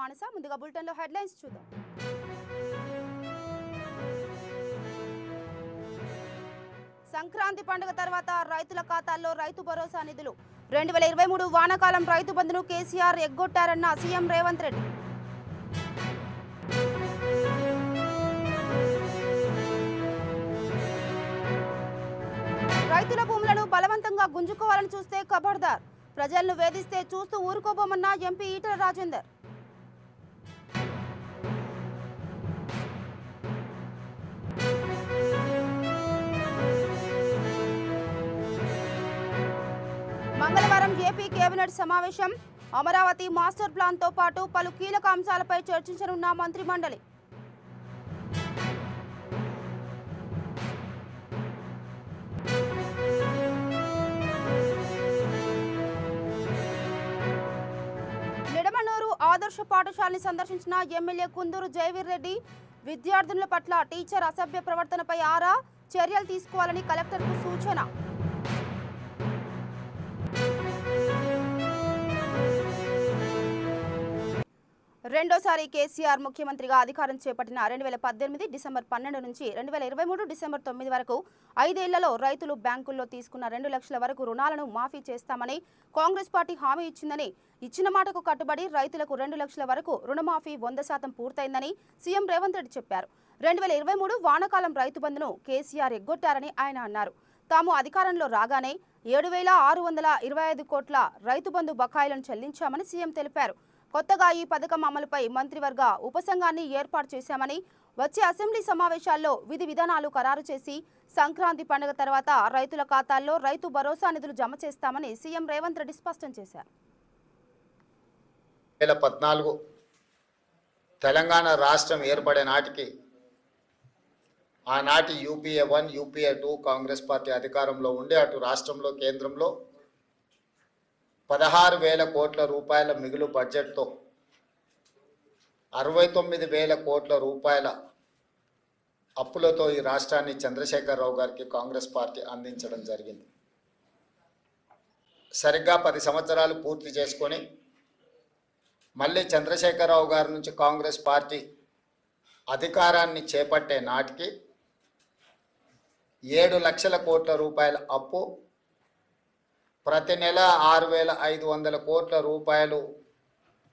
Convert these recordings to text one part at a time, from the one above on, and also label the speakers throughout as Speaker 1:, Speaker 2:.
Speaker 1: మానస. ముందుగా బులెటిన్ లో హెడ్లైన్స్ చూద్దాం. సంక్రాంతి పండుగ తర్వాత రైతుల ఖాతాల్లో రైతు భరోసా నిధులు. 2023 వానాకాలం రైతు బంధును కేసీఆర్ ఎగ్గొట్టారన్న సీఎం రేవంత్ రెడ్డి. రైతుల భూములను బలవంతంగా గుంజుకోవాలని చూస్తే ఖబర్దార్. ప్రజలను వేధిస్తే చూస్తూ ఊరుకోబోమన్న ఎంపీ ఈటెల రాజేందర్. మంగళవారం ఏపీ కేబినెట్ సమావేశం. అమరావతి మాస్టర్ ప్లాన్ తో పాటు పలు కీలక అంశాలపై చర్చించనున్న మంత్రి మండలి. నిడమనూరు ఆదర్శ పాఠశాలని సందర్శించిన ఎమ్మెల్యే కుందూరు జయవీర్ రెడ్డి. విద్యార్థుల పట్ల టీచర్ అసభ్య ప్రవర్తనపై ఆరా, చర్యలు తీసుకోవాలని కలెక్టర్కు సూచన. రెండోసారి కేసీఆర్ ముఖ్యమంత్రిగా అధికారం చేపట్టిన 2018 డిసెంబర్ 12 నుంచి 2023 డిసెంబర్ 9 వరకు 5 ఏళ్లలో రైతులు బ్యాంకుల్లో తీసుకున్న 2 లక్షల వరకు రుణాలను మాఫీ చేస్తామని కాంగ్రెస్ పార్టీ హామీ ఇచ్చిందని, ఇచ్చిన మాటకు కట్టుబడి రైతులకు 2 లక్షల వరకు రుణమాఫీ 100% పూర్తయిందని సీఎం రేవంత్ రెడ్డి చెప్పారు. 2023 వానాకాలం రైతు బంధును కేసీఆర్ ఎగ్గొట్టారని ఆయన అన్నారు. తాము అధికారంలో రాగానే 7,625 కోట్ల రైతు బంధు బకాయిలను చెల్లించామని సీఎం తెలిపారు. కొత్తగా ఈ పథకం అమలుపై మంత్రివర్గ ఉపసంఘాన్ని ఏర్పాటు చేశామని, వచ్చే అసెంబ్లీ సమావేశాల్లో విధి విధానాలు ఖరారు చేసి సంక్రాంతి పండుగ తర్వాత రైతుల ఖాతాల్లో రైతు భరోసా నిధులు జమ చేస్తామని సీఎం రేవంత్ రెడ్డి స్పష్టం చేశారు.
Speaker 2: 2014 తెలంగాణ రాష్ట్రం ఏర్పడే నాటికి ఆనాటి యూపీఏ 1 యూపీఏ 2 కాంగ్రెస్ పార్టీ అధికారంలో ఉండే అటు రాష్ట్రంలో కేంద్రంలో 16,000 కోట్ల రూపాయల మిగులు బడ్జెట్తో 69,000 కోట్ల రూపాయల అప్పులతో ఈ రాష్ట్రాన్ని చంద్రశేఖరరావు గారికి కాంగ్రెస్ పార్టీ అందించడం జరిగింది. సరిగ్గా 10 సంవత్సరాలు పూర్తి చేసుకొని మళ్ళీ చంద్రశేఖరరావు గారి నుంచి కాంగ్రెస్ పార్టీ అధికారాన్ని చేపట్టే నాటికి 7 లక్షల కోట్ల రూపాయల అప్పు, ప్రతి నెల 6,500 కోట్ల రూపాయలు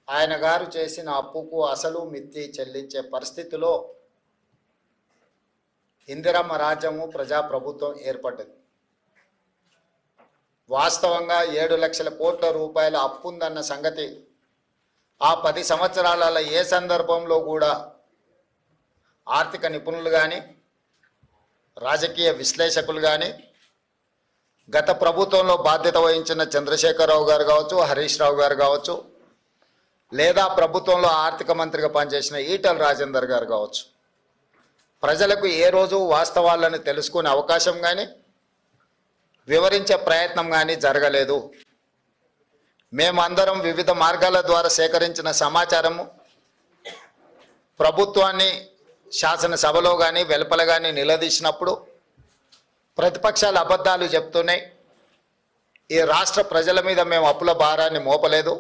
Speaker 2: ఆయన గారు చేసిన అప్పుకు అసలు మిత్తి చెల్లించే పరిస్థితిలో ఇందిరమ్మ రాజ్యము ప్రజాప్రభుత్వం ఏర్పడ్డది. వాస్తవంగా 7 లక్షల కోట్ల రూపాయల అప్పు ఉందన్న సంగతి ఆ 10 సంవత్సరాలలో ఏ సందర్భంలో కూడా ఆర్థిక నిపుణులు కానీ రాజకీయ విశ్లేషకులు కానీ గత ప్రభుత్వంలో బాధ్యత వహించిన చంద్రశేఖరరావు గారు కావచ్చు, హరీష్ రావు గారు కావచ్చు, లేదా ప్రభుత్వంలో ఆర్థిక మంత్రిగా పనిచేసిన ఈటెల రాజేందర్ గారు కావచ్చు, ప్రజలకు ఏ రోజు వాస్తవాలను తెలుసుకునే అవకాశం కానీ వివరించే ప్రయత్నం కానీ జరగలేదు. మేమందరం వివిధ మార్గాల ద్వారా సేకరించిన సమాచారము ప్రభుత్వాన్ని శాసనసభలో కానీ వెలుపల కానీ నిలదీసినప్పుడు ప్రతిపక్షాలు అబద్ధాలు చెప్తున్నాయి. ఈ రాష్ట్ర ప్రజల మీద మేము అప్పుల భారాన్ని మోపలేదు,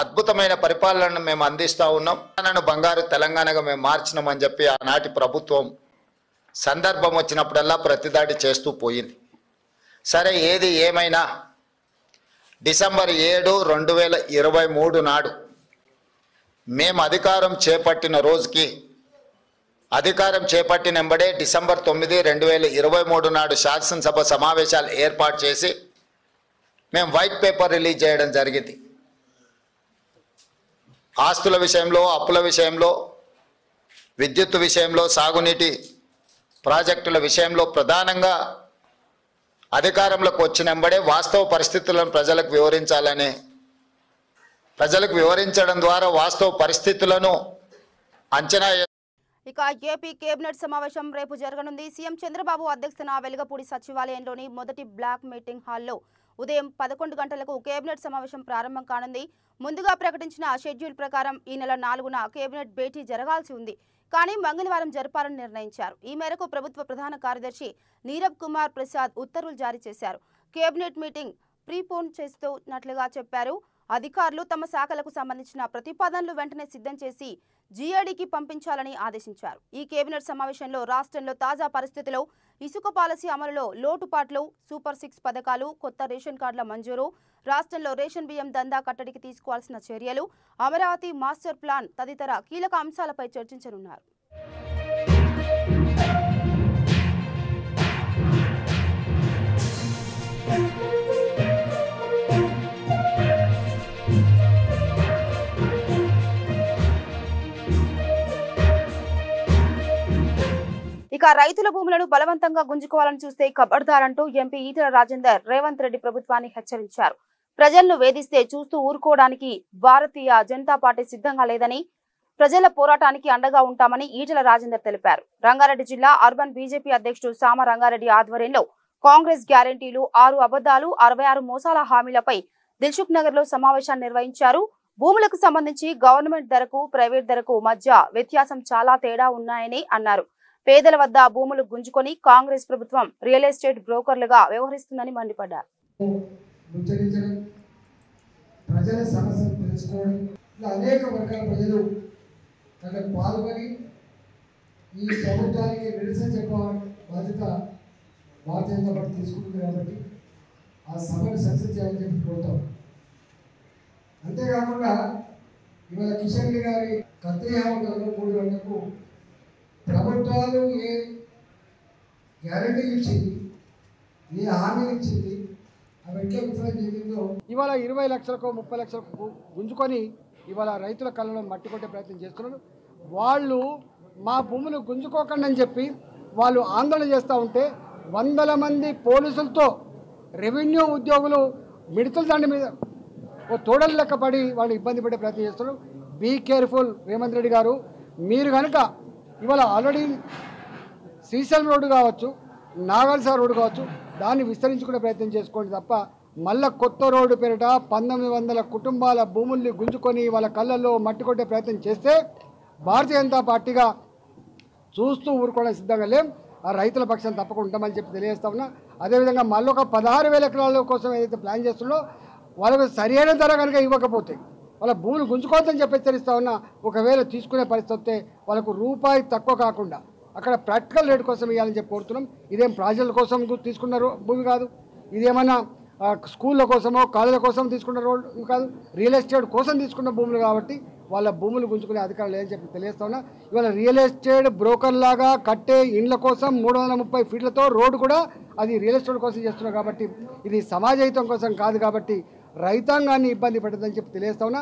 Speaker 2: అద్భుతమైన పరిపాలనను మేము అందిస్తూ ఉన్నాం, నన్ను బంగారు తెలంగాణగా మేము మార్చినామని చెప్పి ఆనాటి ప్రభుత్వం సందర్భం వచ్చినప్పుడల్లా ప్రతిదాడి చేస్తూ పోయింది. సరే, ఏది ఏమైనా డిసెంబర్ 7, 2023 నాడు మేము అధికారం చేపట్టిన రోజుకి, అధికారం చేపట్టిన వెంబడే డిసెంబర్ 9, 2023 నాడు శాసనసభ సమావేశాలు ఏర్పాటు చేసి మేము వైట్ పేపర్ రిలీజ్ చేయడం జరిగింది. ఆస్తుల విషయంలో, అప్పుల విషయంలో, విద్యుత్ విషయంలో, సాగునీటి ప్రాజెక్టుల విషయంలో ప్రధానంగా అధికారంలోకి వచ్చిన వెంబడే వాస్తవ పరిస్థితులను ప్రజలకు వివరించాలని, ప్రజలకు వివరించడం ద్వారా వాస్తవ పరిస్థితులను అంచనా.
Speaker 1: ఇక ఏపీ కేబినెట్ సమావేశం రేపు జరగనుంది. సీఎం చంద్రబాబు అధ్యక్షతన వెలుగపూడి సచివాలయంలోని మొదటి బ్లాక్ మీటింగ్ హాల్లో ఉదయం 11 గంటలకు కేబినెట్ సమావేశం ప్రారంభం కానుంది. ముందుగా ప్రకటించిన షెడ్యూల్ ప్రకారం ఈ నెల 4న కేబినెట్ భేటీ జరగాల్సి ఉంది. కానీ మంగళవారం జరపాలని నిర్ణయించారు. ఈ మేరకు ప్రభుత్వ ప్రధాన కార్యదర్శి నీరబ్ కుమార్ ప్రసాద్ ఉత్తర్వులు జారీ చేశారు. కేబినెట్ మీటింగ్ ప్రీపోన్ చేస్తున్నట్లుగా చెప్పారు. అధికారులు తమ శాఖలకు సంబంధించిన ప్రతిపాదనలు వెంటనే సిద్ధం చేసి జీఏడీకి పంపించాలని ఆదేశించారు. ఈ కేబినెట్ సమావేశంలో రాష్ట్రంలో తాజా పరిస్థితుల్లో ఇసుక పాలసీ అమలులో లోటుపాట్లు, సూపర్ 6 పథకాలు, కొత్త రేషన్ కార్డుల మంజూరు, రాష్ట్రంలో రేషన్ బియ్యం దందా కట్టడికి తీసుకోవాల్సిన చర్యలు, అమరావతి మాస్టర్ ప్లాన్ తదితర కీలక అంశాలపై చర్చించనున్నారు. ఇక రైతుల భూములను బలవంతంగా గుంజుకోవాలని చూస్తే ఖబర్దారంటూ ఎంపీ ఈటెల రాజేందర్ రేవంత్ రెడ్డి ప్రభుత్వాన్ని హెచ్చరించారు. ప్రజలను వేధిస్తే చూస్తూ ఊరుకోవడానికి భారతీయ జనతా పార్టీ సిద్ధంగా లేదని, ప్రజల పోరాటానికి అండగా ఉంటామని ఈటెల రాజేందర్ తెలిపారు. రంగారెడ్డి జిల్లా అర్బన్ బీజేపీ అధ్యక్షుడు సామ రంగారెడ్డి ఆధ్వర్యంలో కాంగ్రెస్ గ్యారెంటీలు, 6 అబద్దాలు, 66 మోసాల హామీలపై దిల్సుఖ్ నగర్ లో సమావేశాన్ని నిర్వహించారు. భూములకు సంబంధించి గవర్నమెంట్ ధరకు, ప్రైవేట్ ధరకు మధ్య వ్యత్యాసం చాలా తేడా ఉన్నాయని అన్నారు. పేదల వద్ద భూములు గుంజుకొని కాంగ్రెస్ ప్రభుత్వం రియల్ ఎస్టేట్ బ్రోకర్లుగా వ్యవహరిస్తుందని మండిపడ్డారు.
Speaker 3: ప్రజల సమస్యలు తెలుసుకోవడం, ఇలా అనేక వర్గాల ప్రజలు దాంట్లో పాల్గొని ఈ ప్రభుత్వానికి నిరసన చెప్పాలని బాధ్యత భారతీయ జనతా పార్టీ తీసుకుంటుంది. కాబట్టి ఆ సభను సక్సెస్ చేయాలని చెప్పి కోరుతాం. అంతేకాకుండా ఇవాళ కిషన్ రెడ్డి గారి కత్తిహామలో 3 గంటలకు ప్రభుత్వాలు ఏ గ్యారెంటీలు ఇచ్చింది, ఏ హామీలు ఇచ్చింది, అవి ఎట్లా విఫలం చెందిందో ఇవాళ 20 లక్షలకు 30 లక్షలకు గుంజుకొని ఇవాళ రైతుల కళ్ళలో మట్టి కొట్టే ప్రయత్నం చేస్తున్నారు. వాళ్ళు మా భూములు గుంజుకోకండి అని చెప్పి వాళ్ళు ఆందోళన చేస్తూ ఉంటే వందల మంది పోలీసులతో రెవెన్యూ ఉద్యోగులు మిడతల దండ మీద ఓ తోడలు లెక్క పడి వాళ్ళు ఇబ్బంది పడే ప్రయత్నం చేస్తున్నారు. బీ కేర్ఫుల్ రేవంత్ రెడ్డి గారు. మీరు కనుక ఇవాళ ఆల్రెడీ శ్రీశైలం రోడ్డు కావచ్చు, నాగర్సార్ రోడ్డు కావచ్చు, దాన్ని విస్తరించుకునే ప్రయత్నం చేసుకోండి తప్ప మళ్ళా కొత్త రోడ్డు పేరిట 1900 కుటుంబాల భూముల్ని గుంజుకొని వాళ్ళ కళ్ళల్లో మట్టి కొట్టే ప్రయత్నం చేస్తే భారతీయ జనతా పార్టీగా చూస్తూ ఊరుకోవడానికి సిద్ధంగా లేం. ఆ రైతుల పక్షం తప్పకుండా ఉంటామని చెప్పి తెలియజేస్తా ఉన్నా. అదేవిధంగా మళ్ళీ ఒక 16,000 ఎకరాల కోసం ఏదైతే ప్లాన్ చేస్తుందో వాళ్ళకు సరైన ధర కనుక ఇవ్వకపోతే వాళ్ళ భూములు గుంజుకోవద్దని చెప్పి హెచ్చరిస్తా ఉన్నా. ఒకవేళ తీసుకునే పరిస్థితి వస్తే వాళ్ళకు రూపాయి తక్కువ కాకుండా అక్కడ ప్రాక్టికల్ రేట్ కోసం ఇవ్వాలని చెప్పి కోరుతున్నాం. ఇదేం ప్రజల కోసం తీసుకున్న భూమి కాదు, ఇదేమన్నా స్కూళ్ళ కోసమో కాలేజీల కోసం తీసుకున్న రోడ్డు కాదు, రియల్ ఎస్టేట్ కోసం తీసుకున్న భూములు కాబట్టి వాళ్ళ భూములు గుంజుకునే అధికారం లేదని చెప్పి తెలియజేస్తా ఉన్నా. ఇవాళ రియల్ ఎస్టేట్ బ్రోకర్ లాగా కట్టే ఇండ్ల కోసం 330 ఫీట్లతో రోడ్డు కూడా అది రియల్ ఎస్టేట్ కోసం చేస్తున్నారు. కాబట్టి ఇది సమాజహితం కోసం కాదు. కాబట్టి రైతాంగాన్ని ఇబ్బంది పెట్టదని చెప్పి తెలియజేస్తా ఉన్నా.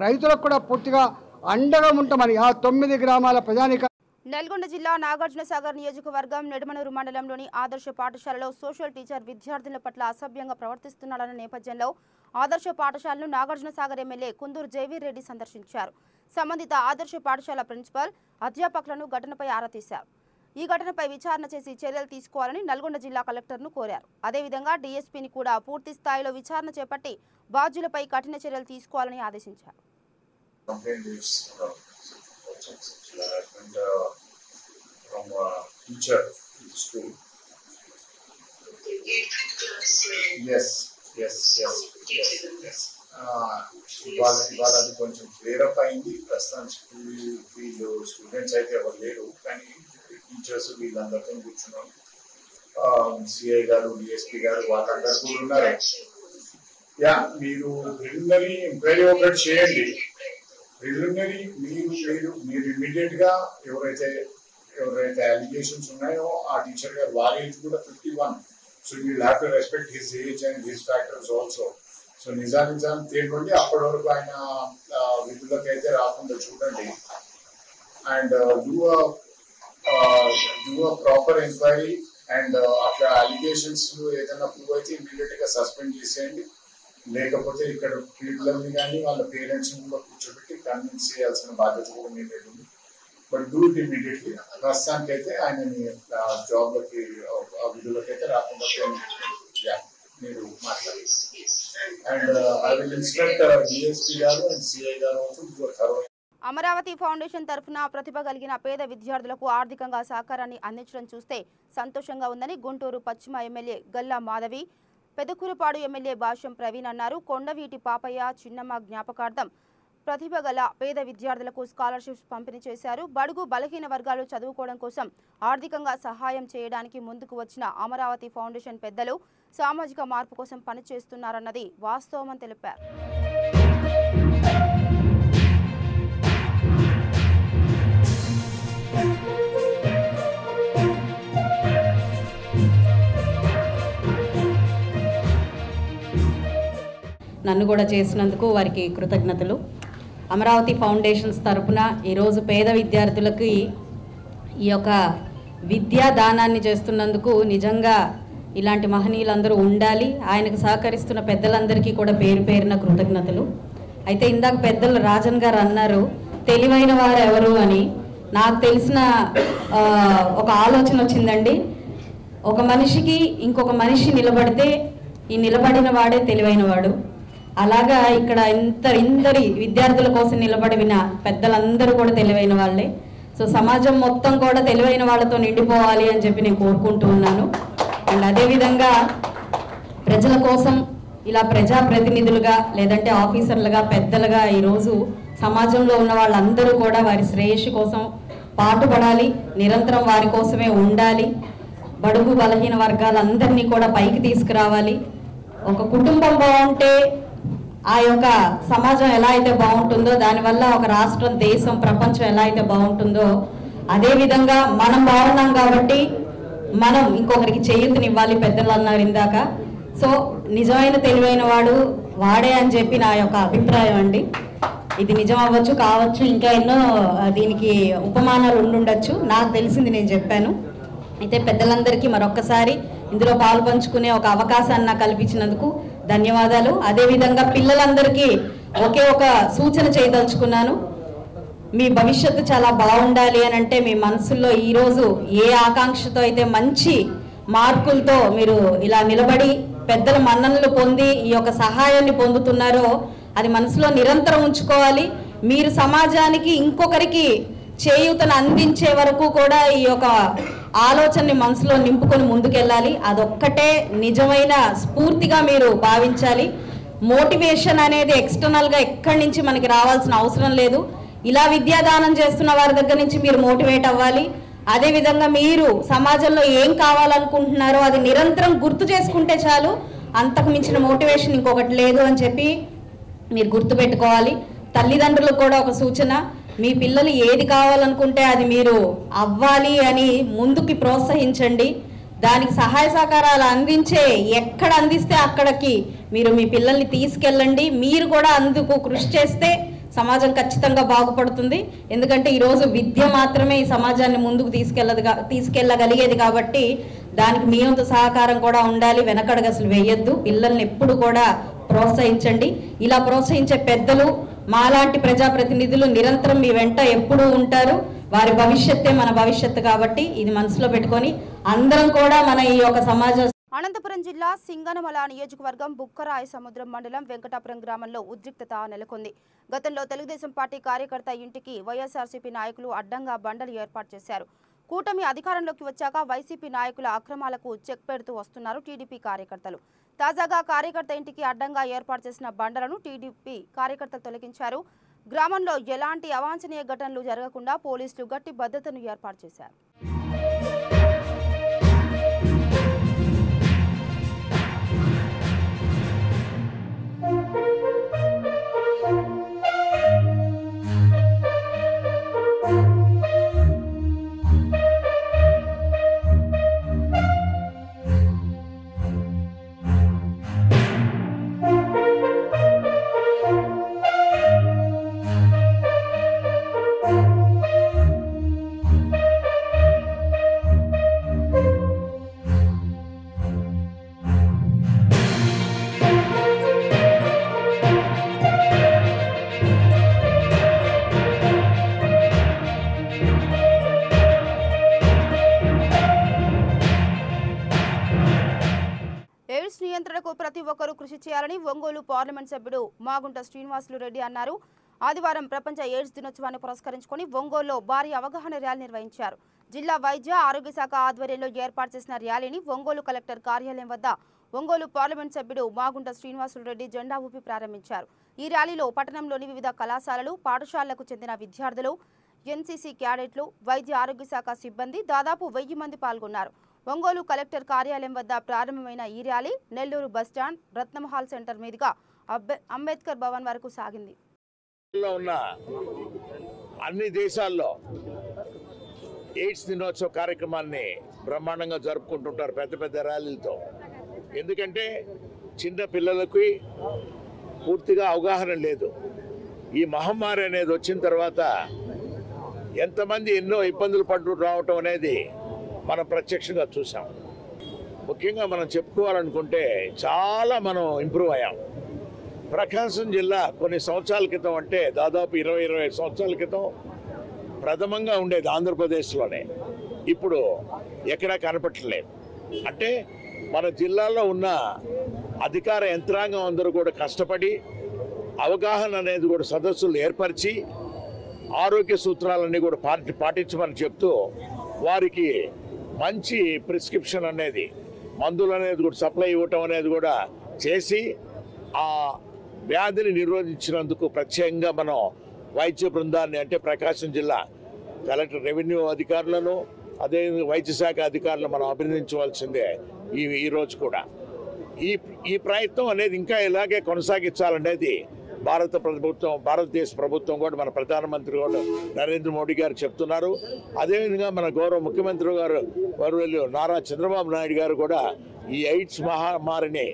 Speaker 3: రైతులకు కూడా పూర్తిగా అండగా ఉంటామని ఆ 9 గ్రామాల ప్రజానిక.
Speaker 1: నల్గొండ జిల్లా నాగార్జునసాగర్ నియోజకవర్గం నెడమనూరు మండలంలోని ఆదర్శ పాఠశాలలో సోషల్ టీచర్ విద్యార్థుల పట్ల అసభ్యంగా ప్రవర్తిస్తున్నాడన్న నేపథ్యంలో ఆదర్శ పాఠశాలను నాగార్జునసాగర్ ఎమ్మెల్యే కుందూరు జైవీర్ రెడ్డి సందర్శించారు. సంబంధిత ఆదర్శ పాఠశాల ప్రిన్సిపల్, అధ్యాపకులను ఘటనపై ఆరా తీశారు. ఈ ఘటనపై విచారణ చేసి చర్యలు తీసుకోవాలని నల్గొండ జిల్లా కలెక్టర్ను కోరారు. అదేవిధంగా డీఎస్పీని కూడా పూర్తి స్థాయిలో విచారణ చేపట్టి బాధ్యులపై కఠిన చర్యలు తీసుకోవాలని ఆదేశించారు.
Speaker 4: From a teacher in the school. Yes. ఇవాళ అది కొంచెం క్లియర్ అప్ అయింది. ప్రస్తుతం స్టూడెంట్స్ అయితే ఎవరు లేరు, కానీ టీచర్స్ వీళ్ళందరితో కూర్చున్నాం. సిఐ గారు, డిఎస్పీ గారు వాళ్ళందరూ కూడా ఉన్నారు. మీరు ప్రిలిమినరీ ఎంక్వైరీ ఒకటి చేయండి. ప్రిలిమినరీ మీరు ఇమ్మీడియట్ గా ఎవరైతే అలిగేషన్స్ ఉన్నాయో ఆ టీచర్ గారు వారి ఏజ్ కూడా 51. So you will have to respect his age and his factors also. So నిజాం తేకండి, అప్పటి వరకు ఆయన విధులకు అయితే రాకుండా చూడండి. And do a proper enquiry. And అట్లా అలిగేషన్స్ ఏదైనా ప్రూవ్ అయితే ఇమ్మీడియట్ గా సస్పెండ్ చేసేయండి. లేకపోతే ఇక్కడ పిల్లల్ని కానీ వాళ్ళ పేరెంట్స్ కూడా కూర్చోబెట్టి కన్విన్స్ చేయాల్సిన బాధ్యత కూడా మీ మీద ఉంది. But do it immediately. ప్రస్తుతానికి అయితే ఆయనని జాబ్లకి విధులకి అయితే రాకుండా మీరు మాట్లాడాలి. And I will instruct DSP గారు అండ్ సిఐ గారు ఆల్సో.
Speaker 1: అమరావతి ఫౌండేషన్ తరఫున ప్రతిభ కలిగిన పేద విద్యార్థులకు ఆర్థికంగా సహకారాన్ని అందించడం చూస్తే సంతోషంగా ఉందని గుంటూరు పశ్చిమ ఎమ్మెల్యే గల్లా మాధవి పెదకూరపాడు ఎమ్మెల్యే భాష్యం ప్రవీణ్ అన్నారు. కొండవీటి పాపయ్య చిన్నమ్మ జ్ఞాపకార్థం ప్రతిభ గల పేద విద్యార్థులకు స్కాలర్షిప్స్ పంపిణీ చేశారు. బడుగు బలహీన వర్గాలు చదువుకోవడం కోసం ఆర్థికంగా సహాయం చేయడానికి ముందుకు వచ్చిన అమరావతి ఫౌండేషన్ పెద్దలు సామాజిక మార్పు కోసం పనిచేస్తున్నారన్నది వాస్తవమని తెలిపారు.
Speaker 5: నన్ను కూడా చేసినందుకు వారికి కృతజ్ఞతలు. అమరావతి ఫౌండేషన్స్ తరపున ఈరోజు పేద విద్యార్థులకి ఈ యొక్క విద్యా దానాన్ని చేస్తున్నందుకు నిజంగా ఇలాంటి మహనీయులందరూ ఉండాలి. ఆయనకు సహకరిస్తున్న పెద్దలందరికీ కూడా పేరు పేరున కృతజ్ఞతలు. అయితే ఇందాక పెద్దలు రాజన్ గారు అన్నారు తెలివైన వారు ఎవరు అని. నాకు తెలిసిన ఒక ఆలోచన వచ్చిందండి. ఒక మనిషికి ఇంకొక మనిషి నిలబడితే ఈ నిలబడిన వాడే తెలివైన వాడు. అలాగా ఇక్కడ ఇందరి విద్యార్థుల కోసం నిలబడిన పెద్దలందరూ కూడా తెలివైన వాళ్ళే. సో సమాజం మొత్తం కూడా తెలివైన వాళ్ళతో నిండిపోవాలి అని చెప్పి నేను కోరుకుంటూ ఉన్నాను. అండ్ అదేవిధంగా ప్రజల కోసం ఇలా ప్రజాప్రతినిధులుగా లేదంటే ఆఫీసర్లుగా పెద్దలుగా ఈరోజు సమాజంలో ఉన్న వాళ్ళందరూ కూడా వారి శ్రేయస్సు కోసం పాటుపడాలి, నిరంతరం వారి కోసమే ఉండాలి. బడుగు బలహీన వర్గాలందరినీ కూడా పైకి తీసుకురావాలి. ఒక కుటుంబం బాగుంటే ఆ యొక్క సమాజం ఎలా అయితే బాగుంటుందో, దానివల్ల ఒక రాష్ట్రం, దేశం, ప్రపంచం ఎలా అయితే బాగుంటుందో అదేవిధంగా మనం బాగున్నాం కాబట్టి మనం ఇంకొకరికి చేయూతనివ్వాలి. పెద్దలు అన్నారు ఇందాక. సో నిజమైన తెలివైన వాడు వాడే అని చెప్పి నా యొక్క అభిప్రాయం అండి. ఇది నిజం అవ్వచ్చు, కావచ్చు, ఇంకా ఎన్నో దీనికి ఉపమానాలు ఉండుండొచ్చు. నాకు తెలిసింది నేను చెప్పాను. అయితే పెద్దలందరికీ మరొక్కసారి ఇందులో పాలు పంచుకునే ఒక అవకాశాన్ని నాకు కల్పించినందుకు ధన్యవాదాలు. అదేవిధంగా పిల్లలందరికీ ఒకే ఒక సూచన చేయదలుచుకున్నాను. మీ భవిష్యత్తు చాలా బాగుండాలి అని అంటే మీ మనసుల్లో ఈరోజు ఏ ఆకాంక్షతో అయితే మంచి మార్కులతో మీరు ఇలా నిలబడి పెద్దల మన్ననలు పొంది ఈ యొక్క సహాయాన్ని పొందుతున్నారో అది మనసులో నిరంతరం ఉంచుకోవాలి. మీరు సమాజానికి ఇంకొకరికి చేయూతను అందించే వరకు కూడా ఈ యొక్క ఆలోచనని మనసులో నింపుకొని ముందుకెళ్ళాలి. అదొక్కటే నిజమైన స్ఫూర్తిగా మీరు భావించాలి. మోటివేషన్ అనేది ఎక్స్టర్నల్గా ఎక్కడి నుంచి మనకి రావాల్సిన అవసరం లేదు. ఇలా విద్యాదానం చేస్తున్న వారి దగ్గర నుంచి మీరు మోటివేట్ అవ్వాలి. అదేవిధంగా మీరు సమాజంలో ఏం కావాలనుకుంటున్నారో అది నిరంతరం గుర్తు చేసుకుంటే చాలు. అంతకు మించిన మోటివేషన్ ఇంకొకటి లేదు అని చెప్పి మీరు గుర్తుపెట్టుకోవాలి. తల్లిదండ్రులకు కూడా ఒక సూచన, మీ పిల్లలు ఏది కావాలనుకుంటే అది మీరు అవ్వాలి అని ముందుకి ప్రోత్సహించండి. దానికి సహాయ సహకారాలు అందించే ఎక్కడ అందిస్తే అక్కడికి మీరు మీ పిల్లల్ని తీసుకెళ్ళండి. మీరు కూడా అందుకు కృషి చేస్తే సమాజం ఖచ్చితంగా బాగుపడుతుంది. ఎందుకంటే ఈరోజు విద్య మాత్రమే ఈ సమాజాన్ని ముందుకు తీసుకెళ్ళగలిగేది కాబట్టి దానికి మీ వంతు సహకారం కూడా ఉండాలి. వెనకడుగు అసలు వేయొద్దు. పిల్లల్ని ఎప్పుడు కూడా ప్రోత్సహించండి. ఇలా ప్రోత్సహించే పెద్దలు మాలాంటి ప్రజాప్రతినిధులు నిరంతరం మీ వెంట ఎప్పుడూ ఉంటారు. వారి భవిష్యత్తే మన భవిష్యత్తు కాబట్టి ఇది మనసులో పెట్టుకొని అందరం కూడా మన ఈ యొక్క సమాజ.
Speaker 1: అనంతపురం జిల్లా సింగనమల నియోజకవర్గం బుక్కరాయ సముద్రం మండలం వెంకటాపురం గ్రామంలో ఉద్రిక్తత నెలకొంది. గతంలో తెలుగుదేశం పార్టీ కార్యకర్త ఇంటికి వైఎస్ఆర్సీపీ నాయకులు అడ్డంగా బండలు ఏర్పాటు చేశారు. కూటమి అధికారంలోకి వచ్చాక వైసీపీ నాయకుల అక్రమాలకు చెక్ పెడుతూ వస్తున్నారు టీడీపీ కార్యకర్తలు. తాజాగా కార్యకర్త ఇంటికి అడ్డంగా ఏర్పాటు చేసిన బండలను టీడీపీ కార్యకర్తలు తొలగించారు. గ్రామంలో ఎలాంటి అవాంఛనీయ ఘటనలు జరగకుండా పోలీసులు గట్టి భద్రతను ఏర్పాటు చేశారు. నియంత్రణకు ప్రతి ఒక్కరూ కృషి చేయాలని ఒంగోలు పార్లమెంట్ సభ్యుడు మాగుంట శ్రీనివాసులు రెడ్డి అన్నారు. ఆదివారం ప్రపంచ ఎయిడ్స్ దినోత్సవాన్ని పురస్కరించుకొని ఒంగోలులో భారీ అవగాహన ర్యాలీ నిర్వహించారు. జిల్లా వైద్య ఆరోగ్య శాఖ ఆధ్వర్యంలో ఏర్పాటు చేసిన ర్యాలీని ఒంగోలు కలెక్టర్ కార్యాలయం వద్ద ఒంగోలు పార్లమెంట్ సభ్యుడు మాగుంట శ్రీనివాసులు రెడ్డి జెండా ఊపి ప్రారంభించారు. ఈ ర్యాలీలో పట్టణంలోని వివిధ కళాశాలలు, పాఠశాలలకు చెందిన విద్యార్థులు, ఎన్సీసీ క్యాడెట్లు, వైద్య ఆరోగ్య శాఖ సిబ్బంది దాదాపు 1000 మంది పాల్గొన్నారు. ఒంగోలు కలెక్టర్ కార్యాలయం వద్ద ప్రారంభమైన ఈ ర్యాలీ నెల్లూరు బస్టాండ్, రత్నమహాల్ సెంటర్ మీదుగా అంబేద్కర్ భవన్ వరకు సాగింది.
Speaker 6: ఉన్న అన్ని దేశాల్లో ఎయిడ్స్ దినోత్సవ కార్యక్రమాన్ని బ్రహ్మాండంగా జరుపుకుంటుంటారు పెద్ద పెద్ద ర్యాలీలతో. ఎందుకంటే చిన్న పిల్లలకి పూర్తిగా అవగాహన లేదు. ఈ మహమ్మారి అనేది వచ్చిన తర్వాత ఎంతమంది ఎన్నో ఇబ్బందులు పడుతూ రావటం అనేది మనం ప్రత్యక్షంగా చూసాం. ముఖ్యంగా మనం చెప్పుకోవాలనుకుంటే చాలా మనం ఇంప్రూవ్ అయ్యాం. ప్రకాశం జిల్లా కొన్ని సంవత్సరాల క్రితం, అంటే దాదాపు 20-25 సంవత్సరాల క్రితం ప్రథమంగా ఉండేది ఆంధ్రప్రదేశ్లోనే. ఇప్పుడు ఎక్కడా కనపట్టలేదు. అంటే మన జిల్లాలో ఉన్న అధికార యంత్రాంగం అందరూ కూడా కష్టపడి అవగాహన అనేది కూడా సదస్సులు ఏర్పరిచి ఆరోగ్య సూత్రాలన్నీ కూడా పాటించమని చెప్తూ వారికి మంచి ప్రిస్క్రిప్షన్ అనేది, మందులు అనేది కూడా సప్లై ఇవ్వటం అనేది కూడా చేసి ఆ వ్యాధిని నిరోధించినందుకు ప్రత్యేకంగా మనం వైద్య బృందాన్ని, అంటే ప్రకాశం జిల్లా కలెక్టర్, రెవెన్యూ అధికారులను, అదే వైద్య శాఖ అధికారులను మనం అభినందించవలసిందే. ఈరోజు కూడా ఈ ప్రయత్నం అనేది ఇంకా ఇలాగే కొనసాగించాలనేది భారతదేశ ప్రభుత్వం కూడా, మన ప్రధానమంత్రి కూడా నరేంద్ర మోడీ గారు చెప్తున్నారు. అదేవిధంగా మన గౌరవ ముఖ్యమంత్రి గారు వర్యులు నారా చంద్రబాబు నాయుడు గారు కూడా ఈ ఎయిడ్స్ మహమ్మారిని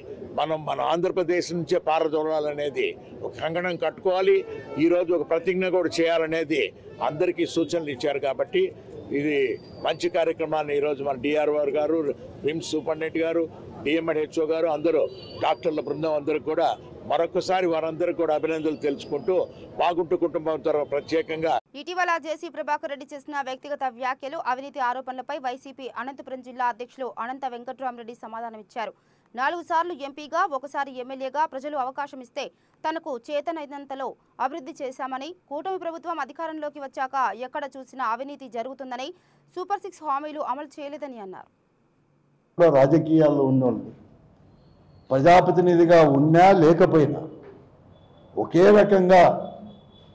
Speaker 6: మన ఆంధ్రప్రదేశ్ నుంచే పారదోలాలనేది ఒక కంకణం కట్టుకోవాలి. ఈరోజు ఒక ప్రతిజ్ఞ కూడా చేయాలనేది అందరికీ సూచనలు ఇచ్చారు. కాబట్టి ఇది మంచి కార్యక్రమాన్ని ఈరోజు మన డిఆర్ఓ గారు, రిమ్స్ సూపరింటెండెంట్ గారు, డిఎంహెచ్ఓ గారు, అందరూ డాక్టర్ల బృందం అందరూ కూడా మరొకసారి వారందరికీ కూడా అభినందనలు తెలుసుకుంటూ బాగుంటు కుటుంబం తరఫున ప్రత్యేకంగా.
Speaker 1: ఇటీవల జేసీ ప్రభాకర్ రెడ్డి చేసిన వ్యక్తిగత వ్యాఖ్యలు, అవినీతి ఆరోపణలపై వైసీపీ అనంతపురం జిల్లా అధ్యక్షులు అనంత వెంకట్రామరెడ్డి సమాధానమిచ్చారు. 4 సార్లు ఎంపీగా, 1 సారి ఎమ్మెల్యేగా ప్రజలు అవకాశం ఇస్తే తనకు చేతనైనంతలో అభివృద్ధి చేశామని, కూటమి ప్రభుత్వం అధికారంలోకి వచ్చాక ఎక్కడ చూసినా అవినీతి జరుగుతుందని, సూపర్ 6 హామీలు అమలు చేయలేదని అన్నారు.
Speaker 7: రాజకీయాల్లో ఉన్నోళ్ళు ప్రజాప్రతినిధిగా ఉన్నా లేకపోయినా ఒకే రకంగా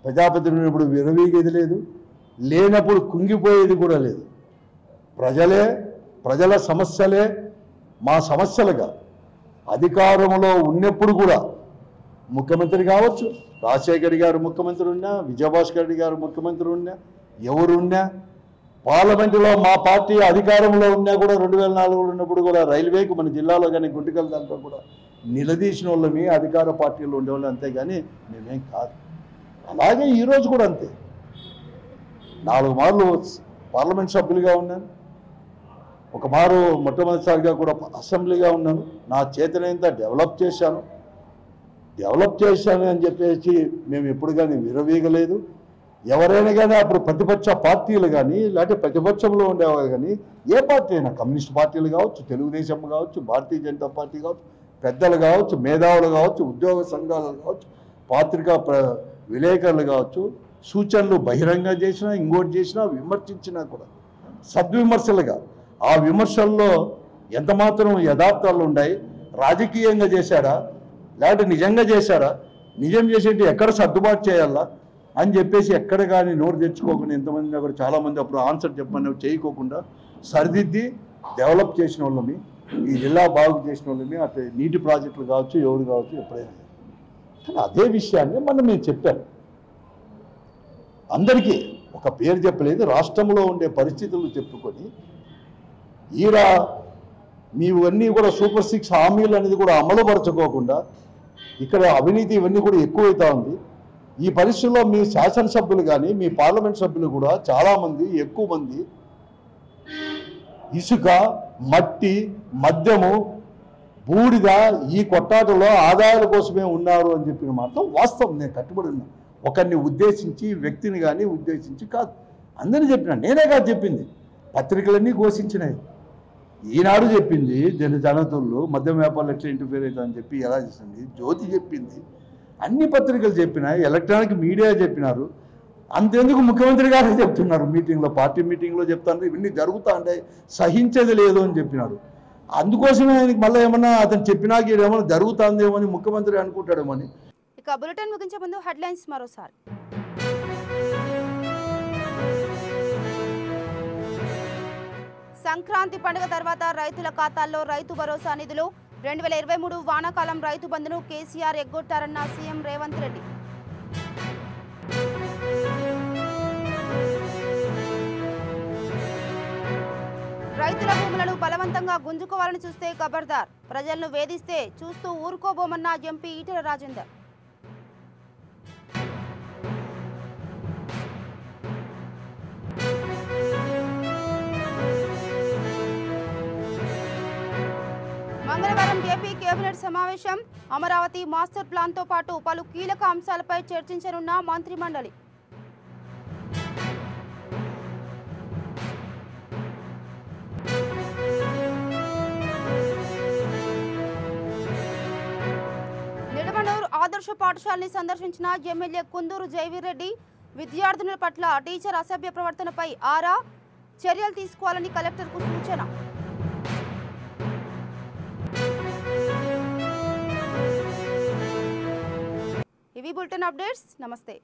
Speaker 7: ప్రజాప్రతినిధి ఇప్పుడు విరవీగేది లేదు, లేనప్పుడు కుంగిపోయేది కూడా లేదు. ప్రజల సమస్యలే మా సమస్యలుగా అధికారంలో ఉన్నప్పుడు కూడా ముఖ్యమంత్రి కావచ్చు, రాజశేఖర్ గారు ముఖ్యమంత్రి ఉన్నా, విజయభాస్కర్ రెడ్డి గారు ముఖ్యమంత్రి ఉన్నా, ఎవరున్నా, పార్లమెంటులో మా పార్టీ అధికారంలో ఉన్నా కూడా 2004లో ఉన్నప్పుడు కూడా రైల్వేకి మన జిల్లాలో కానీ గుంటకల దాంట్లో కూడా నిలదీసిన వాళ్ళని అధికార పార్టీలో ఉండేవాళ్ళు, అంతేగాని మేమేం కాదు. అలాగే ఈరోజు కూడా అంతే. 4 మార్లు పార్లమెంట్ సభ్యులుగా ఉన్నాను, 1 మారు మొట్టమొదటిసారిగా కూడా అసెంబ్లీగా ఉన్నాను. నా చేతనైనంత డెవలప్ చేశాను అని చెప్పేసి మేము ఎప్పుడు కానీ విరవీగలేదు. ఎవరైనా కానీ అప్పుడు ప్రతిపక్ష పార్టీలు కానీ, లేకపోతే ప్రతిపక్షంలో ఉండేవాళ్ళు కానీ, ఏ పార్టీ అయినా, కమ్యూనిస్ట్ పార్టీలు కావచ్చు, తెలుగుదేశం కావచ్చు, భారతీయ జనతా పార్టీ కావచ్చు, పెద్దలు కావచ్చు, మేధావులు కావచ్చు, ఉద్యోగ సంఘాలు కావచ్చు, పత్రికా విలేకరులు కావచ్చు, సూచనలు బహిరంగ చేసినా, ఇంకోటి చేసినా, విమర్శించినా కూడా సద్విమర్శలుగా, ఆ విమర్శల్లో ఎంతమాత్రం యథార్థాలు ఉన్నాయి, రాజకీయంగా చేశారా లేకపోతే నిజంగా చేశారా, నిజం చేసేటి ఎక్కడ సర్దుబాటు చేయాలా అని చెప్పేసి ఎక్కడ కానీ నోరు తెచ్చుకోకుండా ఎంతమంది కూడా చాలామంది అప్పుడు ఆన్సర్ చెప్పమని చేయకోకుండా సరిదిద్ది డెవలప్ చేసిన వాళ్ళని, ఈ జిల్లా బాగు చేసిన వాళ్ళని, అట్లా నీటి ప్రాజెక్టులు కావచ్చు, ఎవరు కావచ్చు, ఎప్పుడైనా. కానీ అదే విషయాన్ని మేము చెప్పాను అందరికీ. ఒక పేరు చెప్పలేదు, రాష్ట్రంలో ఉండే పరిస్థితులు చెప్పుకొని మీవన్నీ కూడా సూపర్ 6 హామీలు అనేది కూడా అమలుపరచుకోకుండా ఇక్కడ అవినీతి ఇవన్నీ కూడా ఎక్కువైతా ఉంది. ఈ పరిస్థితుల్లో మీ శాసనసభ్యులు కానీ, మీ పార్లమెంట్ సభ్యులు కూడా చాలామంది, ఎక్కువ మంది ఇసుక, మట్టి, మద్యము, బూడిద ఈ కొట్టాటలో ఆదాయాల కోసమే ఉన్నారు అని చెప్పిన మాత్రం వాస్తవం. నేను కట్టుబడి ఉన్నా. ఒకరిని ఉద్దేశించి, వ్యక్తిని కానీ ఉద్దేశించి కాదు, అందరినీ చెప్పినా. నేనే కాదు చెప్పింది, పత్రికలన్నీ ఘోషించినాయి. ఈనాడు చెప్పింది, జనతులు మద్యం వ్యాపారాలు ఎట్లా ఇంటర్ఫేర్ అవుతుందని చెప్పి ఎలా చేసింది, జ్యోతి చెప్పింది, అన్ని పత్రికలు చెప్పినాయి, ఎలక్ట్రానిక్ మీడియా చెప్పినారు. అంతెందుకు ముఖ్యమంత్రి గారే చెప్తున్నారు మీటింగ్లో, పార్టీ మీటింగ్లో చెప్తాను ఇవన్నీ జరుగుతా అంటే సహించేది లేదు అని చెప్పినాడు. అందుకోసమే ఆయనకి మళ్ళీ ఏమన్నా అతను చెప్పినాక ఏమన్నా జరుగుతుందేమో అని ముఖ్యమంత్రి అనుకుంటాడేమో అని.
Speaker 1: ఇక బులెటిన్ ముగించే ముందు హెడ్లైన్స్ మరోసారి. సంక్రాంతి పండుగ తర్వాత రైతుల ఖాతాల్లో రైతు భరోసా నిధులు. 2023 వానాకాలం రైతు బంధును కేసీఆర్ ఎగ్గొట్టారన్న సీఎం రేవంత్ రెడ్డి. రైతుల భూములను బలవంతంగా గుంజుకోవాలని చూస్తే ఖబర్దార్, ప్రజలను వేధిస్తే చూస్తూ ఊరుకోబోమన్న ఎంపీ ఈటెల రాజేందర్. మంగళవారం ఏపీ కేబినెట్ సమావేశం. అమరావతి మాస్టర్ ప్లాన్తో పాటు పలు కీలక అంశాలపై చర్చించనున్న మంత్రి మండలి. నిడమనూరు ఆదర్శ పాఠశాలని సందర్శించిన ఎమ్మెల్యే కుందూరు జైవీర్ రెడ్డి. విద్యార్థినుల పట్ల టీచర్ అసభ్య ప్రవర్తనపై ఆరా, చర్యలు తీసుకోవాలని కలెక్టర్కు సూచన. ఇవి బులెటిన్ అప్డేట్స్. నమస్తే.